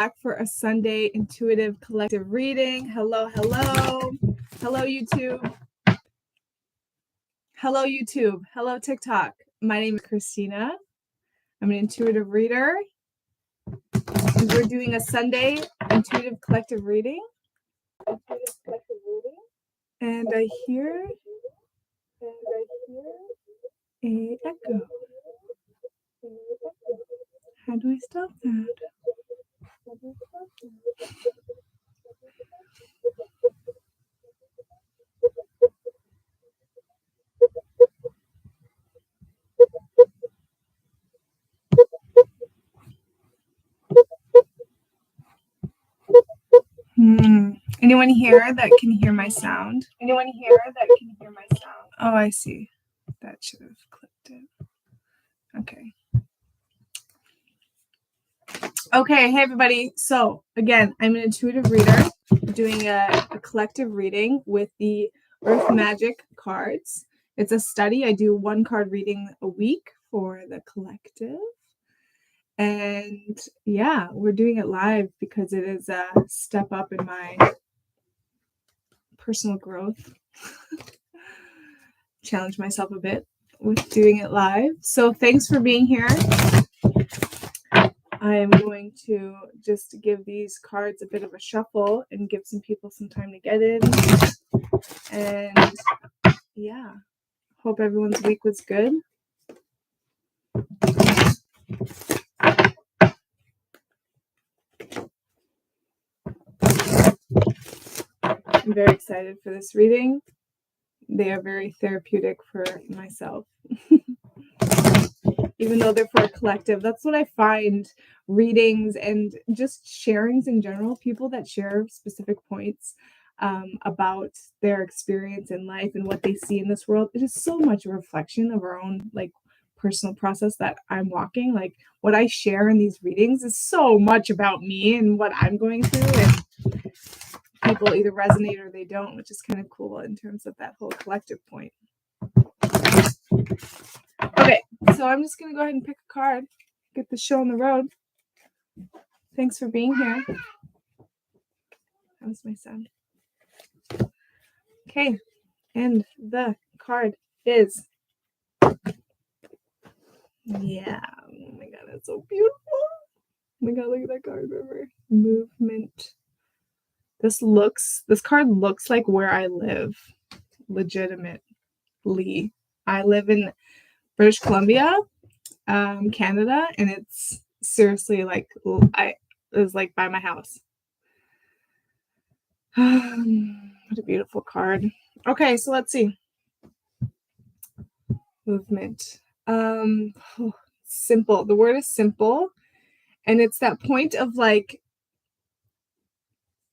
back for a Sunday intuitive collective reading. Hello, hello. Hello, YouTube. Hello, YouTube. Hello, TikTok. My name is Christina. I'm an intuitive reader. And we're doing a Sunday intuitive collective reading. And I hear a echo. How do I stop that? Anyone here that can hear my sound? Oh, I see. That should have clipped it. Okay. Okay, hey everybody. So again, I'm an intuitive reader doing a collective reading with the Earth Magic cards. It's a study. I do one card reading a week for the collective. And yeah, we're doing it live because it is a step up in my personal growth. Challenge myself a bit with doing it live. So thanks for being here. I am going to just give these cards a bit of a shuffle and give some people some time to get in. And yeah, hope everyone's week was good. I'm very excited for this reading. They are very therapeutic for myself. Even though they're for a collective, that's what I find. Readings and just sharings in general, people that share specific points about their experience in life and what they see in this world, it is so much a reflection of our own personal process that I'm walking. Like what I share in these readings is so much about me and what I'm going through, and people either resonate or they don't, which is kind of cool in terms of that whole collective point. Okay, so I'm just going to go ahead and pick a card, get the show on the road. Thanks for being here. How's my sound? Okay, and the card is, yeah, oh my god, it's so beautiful. Oh my god, look at that card, river. Movement. This card looks like where I live, legitimately. I live in British Columbia, Canada, and it's seriously like it was like by my house. What a beautiful card. Okay, so let's see. Movement. Simple. The word is simple, and it's that point of like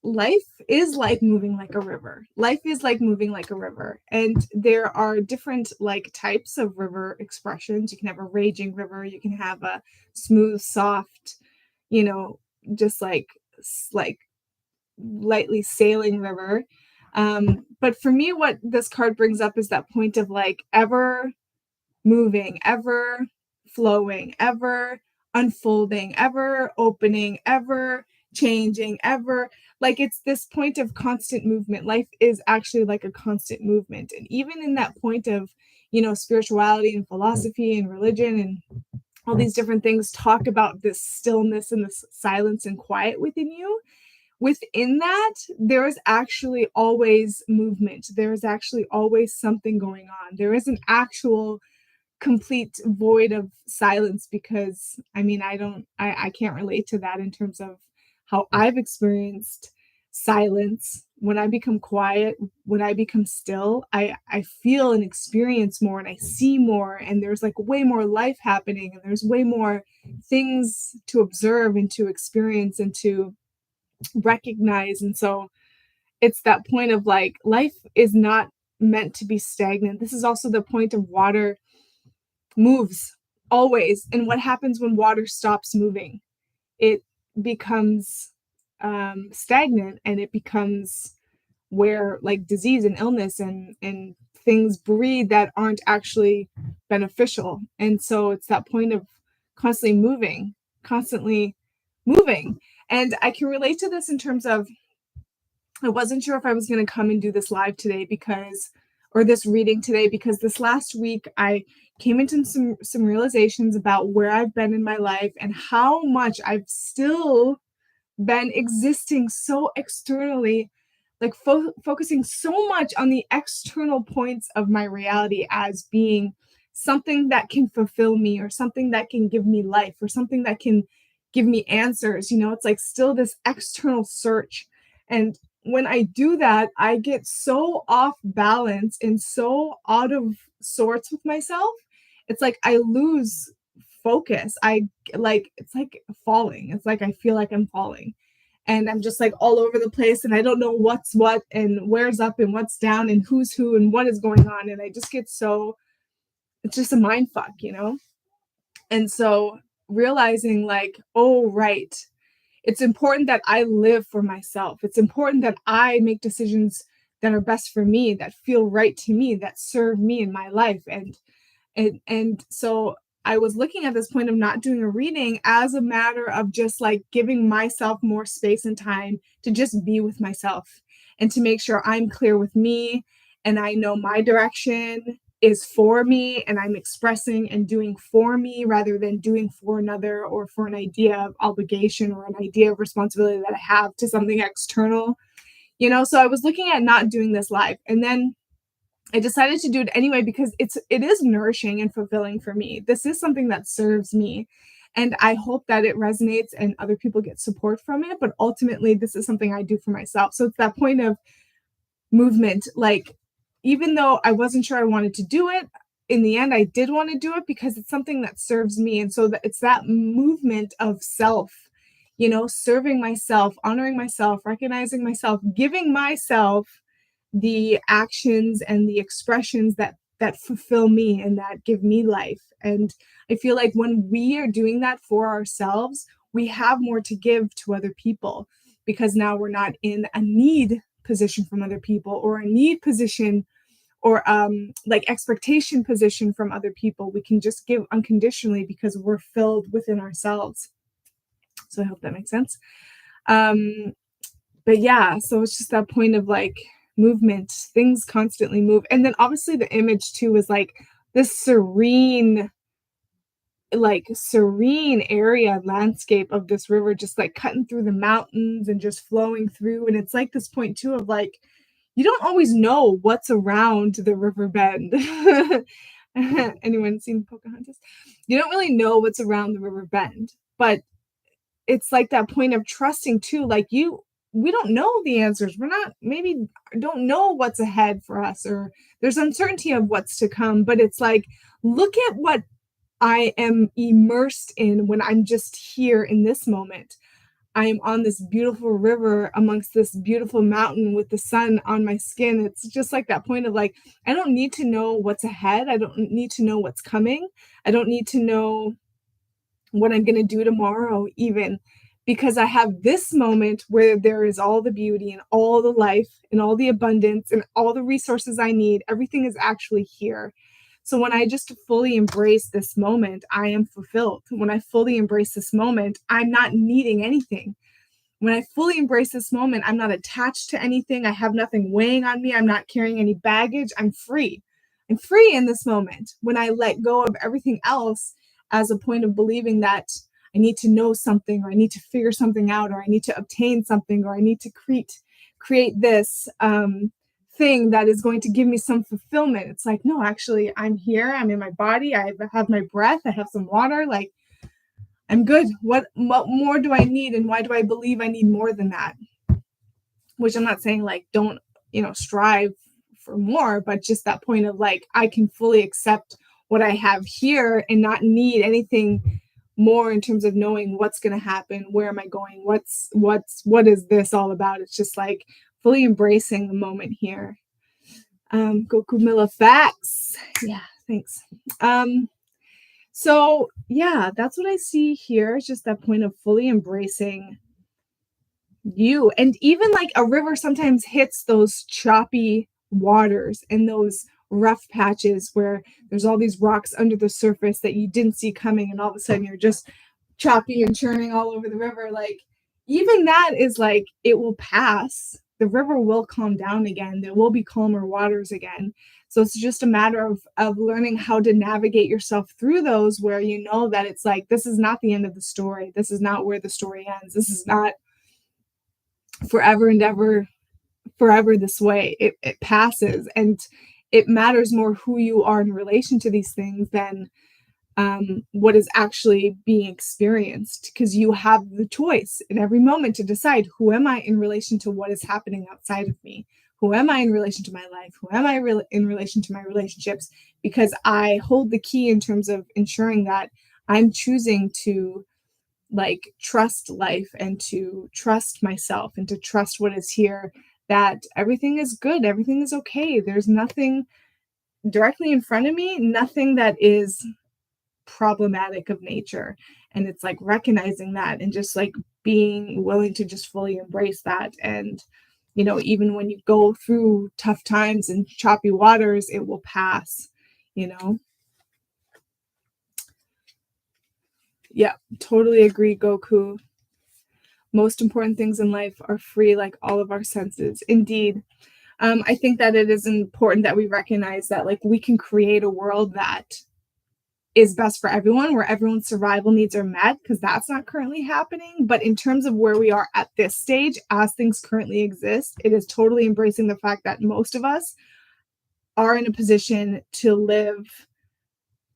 life is like moving like a river. Life is like moving like a river, and there are different like types of river expressions. You can have a raging river, you can have a smooth, soft, just like lightly sailing river. But for me, what this card brings up is that point of like ever moving, ever flowing, ever unfolding, ever opening, ever changing, ever like it's this point of constant movement. Life is actually like a constant movement. And even in that point of, spirituality and philosophy and religion and all these different things talk about this stillness and this silence and quiet within you. Within that, there is actually always movement. There is actually always something going on. There is an actual complete void of silence, because I can't relate to that in terms of how I've experienced silence. When I become quiet, when I become still, I feel and experience more, and I see more, and there's like way more life happening, and there's way more things to observe and to experience and to recognize. And so it's that point of like life is not meant to be stagnant. This is also the point of water moves always. And what happens when water stops moving? It becomes stagnant, and it becomes where like disease and illness and things breed that aren't actually beneficial. And so it's that point of constantly moving. And I can relate to this in terms of, I wasn't sure if I was going to come and do this live today or this reading today, because this last week I came into some realizations about where I've been in my life and how much I've still been existing so externally, like focusing so much on the external points of my reality as being something that can fulfill me, or something that can give me life, or something that can give me answers. It's like still this external search. And when I do that, I get so off balance and so out of sorts with myself. It's like I lose focus. It's like falling. It's like I feel like I'm falling, and I'm just like all over the place, and I don't know what's what and where's up and what's down and who's who and what is going on. And I just get it's just a mind fuck. And so realizing like, oh, right. It's important that I live for myself. It's important that I make decisions that are best for me, that feel right to me, that serve me in my life. And so I was looking at this point of not doing a reading as a matter of just like giving myself more space and time to just be with myself, and to make sure I'm clear with me, and I know my direction is for me, and I'm expressing and doing for me rather than doing for another, or for an idea of obligation or an idea of responsibility that I have to something external. So I was looking at not doing this live, and then I decided to do it anyway because it is nourishing and fulfilling for me. This is something that serves me, and I hope that it resonates and other people get support from it. But ultimately, this is something I do for myself. So it's that point of movement. Like, even though I wasn't sure I wanted to do it, in the end, I did want to do it because it's something that serves me. And so it's that movement of serving myself, honoring myself, recognizing myself, giving myself the actions and the expressions that fulfill me and that give me life. And I feel like when we are doing that for ourselves, we have more to give to other people, because now we're not in a need position from other people, or a need position, or like expectation position from other people. We can just give unconditionally because we're filled within ourselves. So I hope that makes sense. But yeah, so it's just that point of like movement. Things constantly move. And then obviously the image too is like this serene area landscape of this river, just like cutting through the mountains and just flowing through. And it's like this point too of like, you don't always know what's around the river bend. Anyone seen Pocahontas? You don't really know what's around the river bend, but it's like that point of trusting too. Like we don't know the answers. We're not, maybe don't know what's ahead for us, or there's uncertainty of what's to come. But it's like, look at what I am immersed in when I'm just here in this moment. I am on this beautiful river amongst this beautiful mountain with the sun on my skin. It's just like that point of like, I don't need to know what's ahead. I don't need to know what's coming. I don't need to know what I'm going to do tomorrow, even, because I have this moment where there is all the beauty and all the life and all the abundance and all the resources I need. Everything is actually here. So when I just fully embrace this moment, I am fulfilled. When I fully embrace this moment, I'm not needing anything. When I fully embrace this moment, I'm not attached to anything. I have nothing weighing on me. I'm not carrying any baggage. I'm free. I'm free in this moment when I let go of everything else as a point of believing that I need to know something, or I need to figure something out, or I need to obtain something, or I need to create this thing that is going to give me some fulfillment. It's like, no, actually, I'm here. I'm in my body. I have my breath. I have some water. Like, I'm good. What more do I need? And why do I believe I need more than that? Which I'm not saying like, don't, strive for more, but just that point of like, I can fully accept what I have here and not need anything more in terms of knowing what's going to happen. Where am I going? What is this all about? It's just like fully embracing the moment here. Goku Milla facts. Yeah, thanks. So yeah, that's what I see here. It's just that point of fully embracing you. And even like a river sometimes hits those choppy waters and those rough patches where there's all these rocks under the surface that you didn't see coming, and all of a sudden you're just choppy and churning all over the river. Like, even that is like, it will pass. The river will calm down again. There will be calmer waters again. So it's just a matter of learning how to navigate yourself through those, where you know that it's like, this is not the end of the story. This is not where the story ends. This is not forever and ever, forever this way. It passes, and it matters more who you are in relation to these things than what is actually being experienced, because you have the choice in every moment to decide, who am I in relation to what is happening outside of me? Who am I in relation to my life? Who am I in relation to my relationships? Because I hold the key in terms of ensuring that I'm choosing to like trust life and to trust myself and to trust what is here, that everything is good, everything is okay. There's nothing directly in front of me, nothing that is problematic of nature. And it's like recognizing that and just like being willing to just fully embrace that. And even when you go through tough times and choppy waters, it will pass. you know yeah, totally agree, Goku. Most important things in life are free, like all of our senses. Indeed. I think that it is important that we recognize that like we can create a world that is best for everyone, where everyone's survival needs are met, because that's not currently happening. But in terms of where we are at this stage, as things currently exist, it is totally embracing the fact that most of us are in a position to live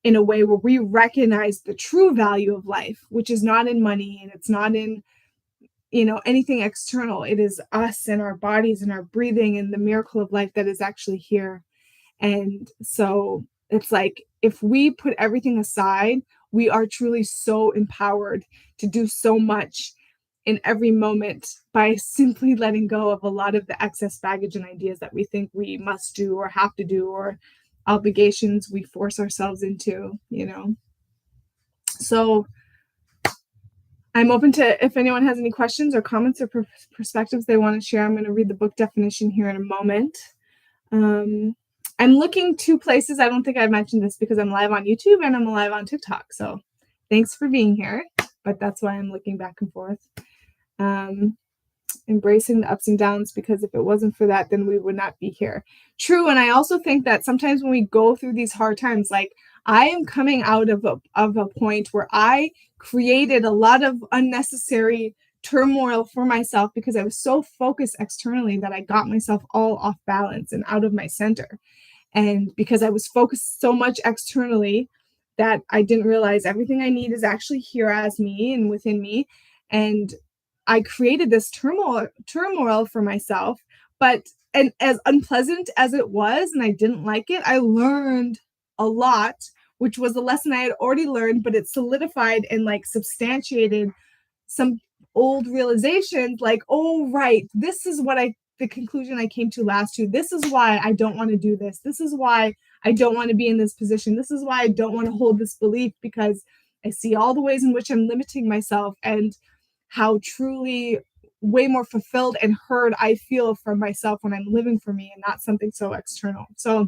in a way where we recognize the true value of life, which is not in money and it's not in anything external. It is us and our bodies and our breathing and the miracle of life that is actually here. And so it's like, if we put everything aside, we are truly so empowered to do so much in every moment by simply letting go of a lot of the excess baggage and ideas that we think we must do or have to do, or obligations we force ourselves into. So I'm open to, if anyone has any questions or comments or perspectives they want to share. I'm going to read the book definition here in a moment. I'm looking two places. I don't think I mentioned this because I'm live on YouTube and I'm live on TikTok. So thanks for being here. But that's why I'm looking back and forth. Embracing the ups and downs, because if it wasn't for that, then we would not be here. True. And I also think that sometimes when we go through these hard times, like I am coming out of a point where I created a lot of unnecessary turmoil for myself because I was so focused externally that I got myself all off balance and out of my center. And because I was focused so much externally that I didn't realize everything I need is actually here as me and within me. And I created this turmoil for myself. And as unpleasant as it was, and I didn't like it, I learned a lot, which was a lesson I had already learned, but it solidified and like substantiated some old realizations, like, oh, right, this is the conclusion I came to last to. This is why I don't want to do this. This is why I don't want to be in this position. This is why I don't want to hold this belief, because I see all the ways in which I'm limiting myself and how truly way more fulfilled and heard I feel from myself when I'm living for me and not something so external. So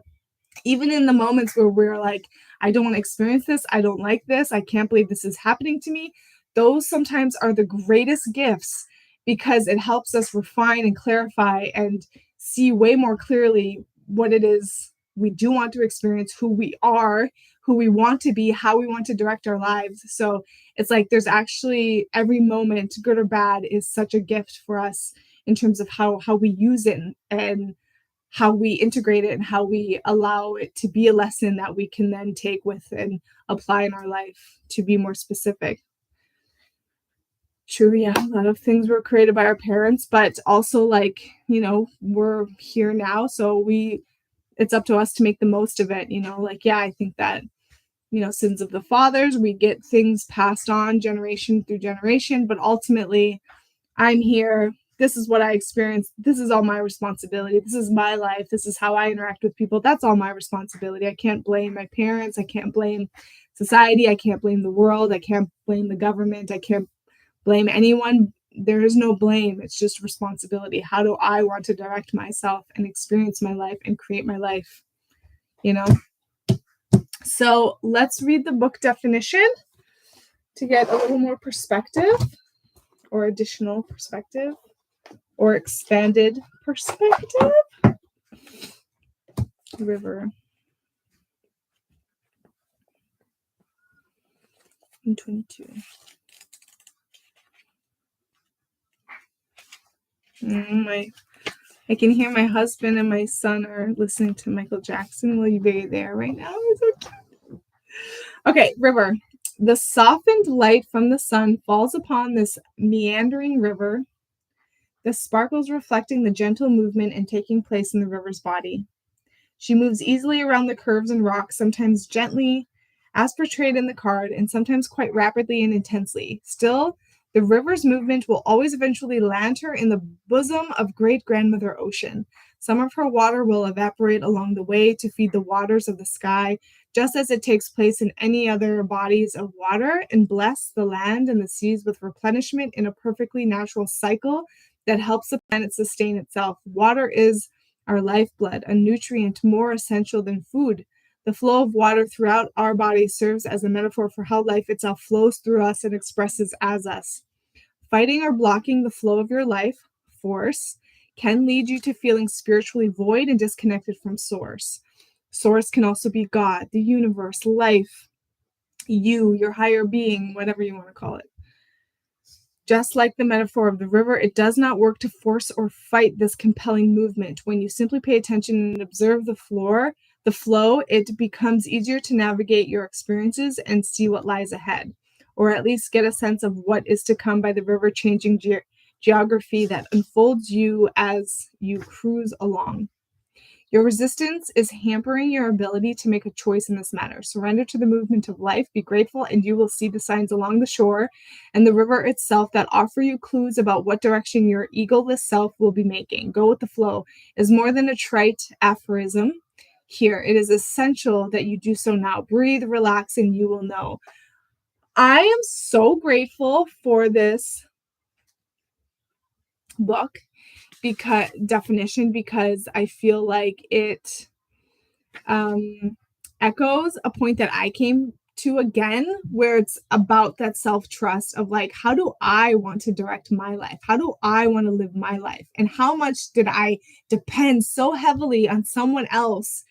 even in the moments where we're like, I don't want to experience this, I don't like this, I can't believe this is happening to me, those sometimes are the greatest gifts, because it helps us refine and clarify and see way more clearly what it is we do want to experience, who we are, who we want to be, how we want to direct our lives. So it's like there's actually every moment, good or bad, is such a gift for us in terms of how we use it and how we integrate it and how we allow it to be a lesson that we can then take with and apply in our life to be more specific. True, yeah, a lot of things were created by our parents, but also like, we're here now, so it's up to us to make the most of it, like, yeah, I think that, sins of the fathers, we get things passed on generation through generation, but ultimately I'm here. This is what I experienced. This is all my responsibility. This is my life. This is how I interact with people. That's all my responsibility. I can't blame my parents. I can't blame society. I can't blame the world. I can't blame the government. I can't blame anyone. There is no blame. It's just responsibility. How do I want to direct myself and experience my life and create my life? So let's read the book definition to get a little more perspective or additional perspective or expanded perspective. River. 22. I can hear my husband and my son are listening to Michael Jackson. Will you be there right now? Okay, river. The softened light from the sun falls upon this meandering river, the sparkles reflecting the gentle movement and taking place in the river's body. She moves easily around the curves and rocks, sometimes gently, as portrayed in the card, and sometimes quite rapidly and intensely. Still, the river's movement will always eventually land her in the bosom of great grandmother ocean. Some of her water will evaporate along the way to feed the waters of the sky, just as it takes place in any other bodies of water, and bless the land and the seas with replenishment in a perfectly natural cycle that helps the planet sustain itself. Water is our lifeblood, a nutrient more essential than food. The flow of water throughout our body serves as a metaphor for how life itself flows through us and expresses as us. Fighting or blocking the flow of your life force can lead you to feeling spiritually void and disconnected from source. Source can also be God, the universe, life, you, your higher being, whatever you want to call it. Just like the metaphor of the river, it does not work to force or fight this compelling movement. When you simply pay attention and observe the flow, it becomes easier to navigate your experiences and see what lies ahead, or at least get a sense of what is to come by the river changing geography that unfolds you as you cruise along. Your resistance is hampering your ability to make a choice in this matter. Surrender to the movement of life, be grateful, and you will see the signs along the shore and the river itself that offer you clues about what direction your egoless self will be making. Go with the flow is more than a trite aphorism. Here, it is essential that you do so now. Breathe, relax, and you will know. I am so grateful for this book because I feel like it echoes a point that I came to again, where it's about that self-trust of like, how do I want to direct my life? How do I want to live my life? And how much did I depend so heavily on someone else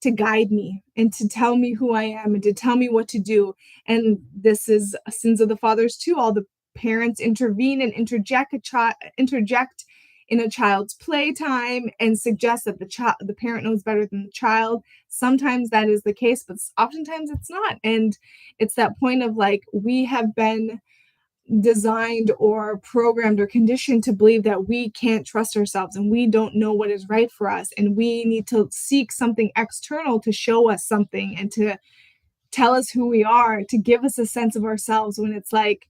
to guide me and to tell me who I am and to tell me what to do? And this is sins of the fathers too. All the parents intervene and interject in a child's playtime and suggest that the parent knows better than the child. Sometimes that is the case, but oftentimes it's not. And it's that point of like, we have been designed or programmed or conditioned to believe that we can't trust ourselves and we don't know what is right for us. And we need to seek something external to show us something and to tell us who we are, to give us a sense of ourselves, when it's like,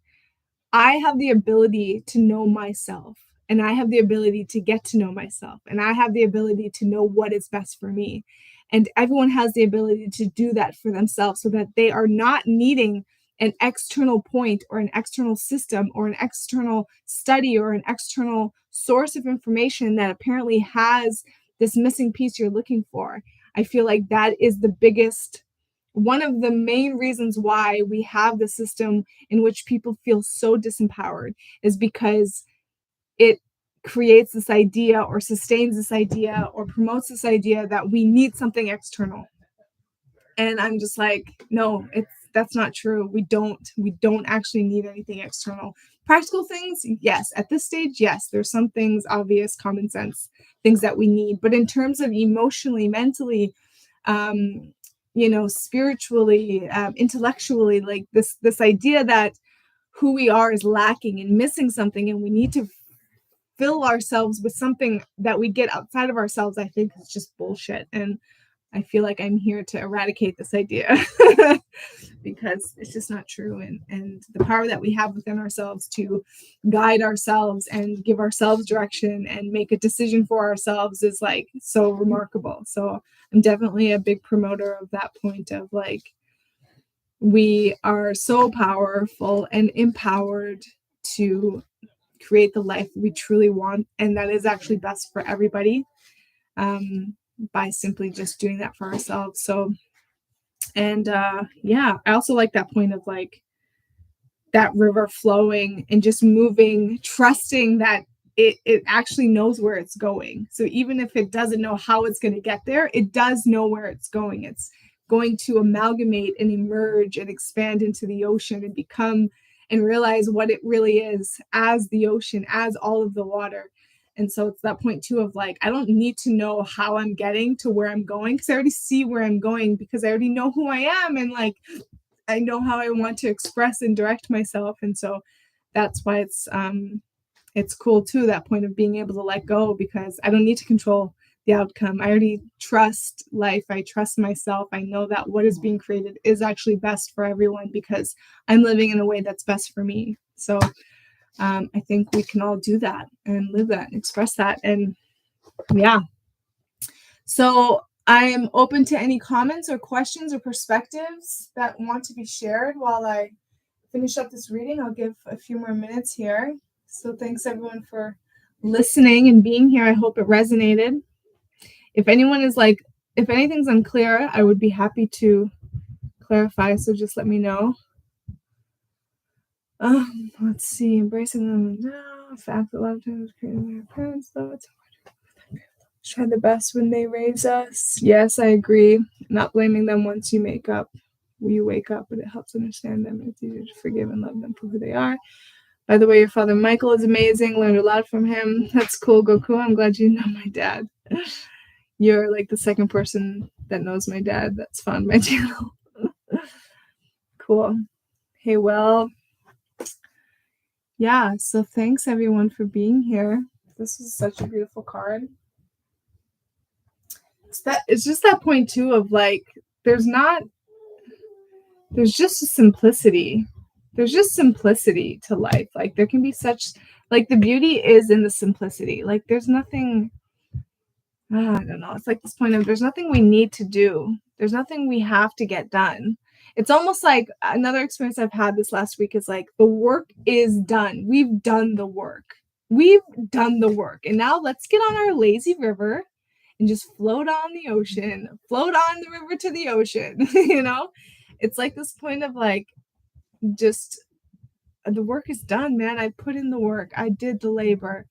I have the ability to know myself, and I have the ability to get to know myself, and I have the ability to know what is best for me. And everyone has the ability to do that for themselves so that they are not needing an external point or an external system or an external study or an external source of information that apparently has this missing piece you're looking for. I feel like that is one of the main reasons why we have the system in which people feel so disempowered, is because it creates this idea or sustains this idea or promotes this idea that we need something external. And I'm just like, no, that's not true. We don't actually need anything external. Practical things, yes. At this stage, yes, there's some things, obvious, common sense things that we need. But in terms of emotionally, mentally, spiritually, intellectually, like this idea that who we are is lacking and missing something, and we need to fill ourselves with something that we get outside of ourselves, I think is just bullshit. And I feel like I'm here to eradicate this idea because it's just not true. And the power that we have within ourselves to guide ourselves and give ourselves direction and make a decision for ourselves is like so remarkable. So I'm definitely a big promoter of that point of like, we are so powerful and empowered to create the life we truly want, and that is actually best for everybody, by simply just doing that for ourselves. So, and I also like that point of like, that river flowing and just moving, trusting that it actually knows where it's going. So even if it doesn't know how it's going to get there, it does know where it's going. It's going to amalgamate and emerge and expand into the ocean and become and realize what it really is as the ocean, as all of the water. And so it's that point too of like, I don't need to know how I'm getting to where I'm going because I already see where I'm going because I already know who I am and like I know how I want to express and direct myself. And so that's why it's cool too, that point of being able to let go because I don't need to control the outcome. I already trust life. I trust myself. I know that what is being created is actually best for everyone because I'm living in a way that's best for me. So I think we can all do that and live that and express that. And yeah. So I am open to any comments or questions or perspectives that want to be shared while I finish up this reading. I'll give a few more minutes here. So thanks everyone for listening and being here. I hope it resonated. If anyone is like, if anything's unclear, I would be happy to clarify. So just let me know. Let's see. Embracing them now. The fact that love is creating our parents, though. It's try the best when they raise us. Yes, I agree. Not blaming them once you wake up, but it helps understand them. It's easier to forgive and love them for who they are. By the way, your father Michael is amazing. Learned a lot from him. That's cool, Goku. I'm glad you know my dad. You're like the second person that knows my dad that's found my channel. Cool. Hey, well, yeah, so thanks everyone for being here. This is such a beautiful card. It's just that point too of like there's just a simplicity. There's just simplicity to life. Like there can be such like the beauty is in the simplicity. Like there's nothing I don't know. It's like this point of there's nothing we need to do. There's nothing we have to get done. It's almost like another experience I've had this last week is like the work is done. We've done the work. We've done the work. And now let's get on our lazy river and just float on the ocean, float on the river to the ocean, you know? It's like this point of like just the work is done, man. I put in the work. I did the labor.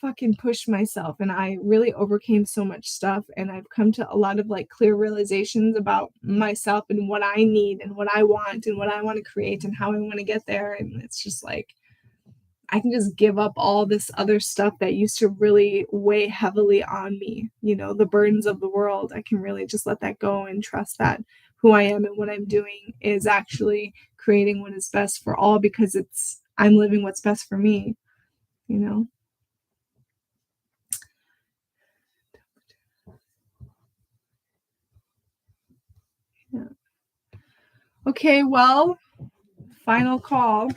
Fucking pushed myself and I really overcame so much stuff and I've come to a lot of like clear realizations about myself and what I need and what I want and what I want to create and how I want to get there. And it's just like I can just give up all this other stuff that used to really weigh heavily on me, you know, the burdens of the world. I can really just let that go and trust that who I am and what I'm doing is actually creating what is best for all because I'm living what's best for me, you know. Yeah. Okay, well, final call.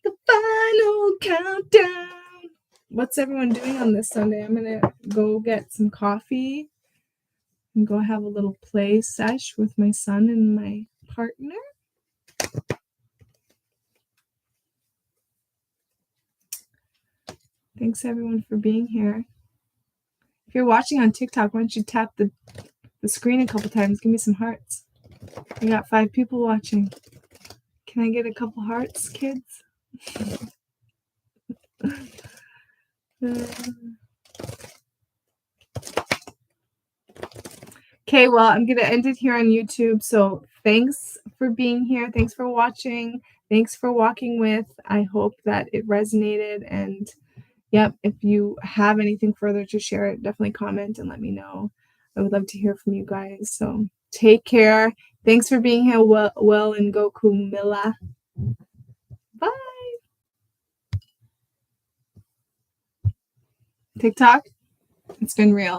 The final countdown. What's everyone doing on this Sunday? I'm going to go get some coffee and go have a little play sesh with my son and my partner. Thanks everyone for being here. If you're watching on TikTok, why don't you tap the screen a couple times? Give me some hearts. We got 5 people watching. Can I get a couple hearts, kids? Okay, well, I'm going to end it here on YouTube. So thanks for being here. Thanks for watching. Thanks for walking with. I hope that it resonated. And yep, if you have anything further to share, definitely comment and let me know. I would love to hear from you guys. So take care. Thanks for being here, Will and Goku Mila. Bye. TikTok, it's been real.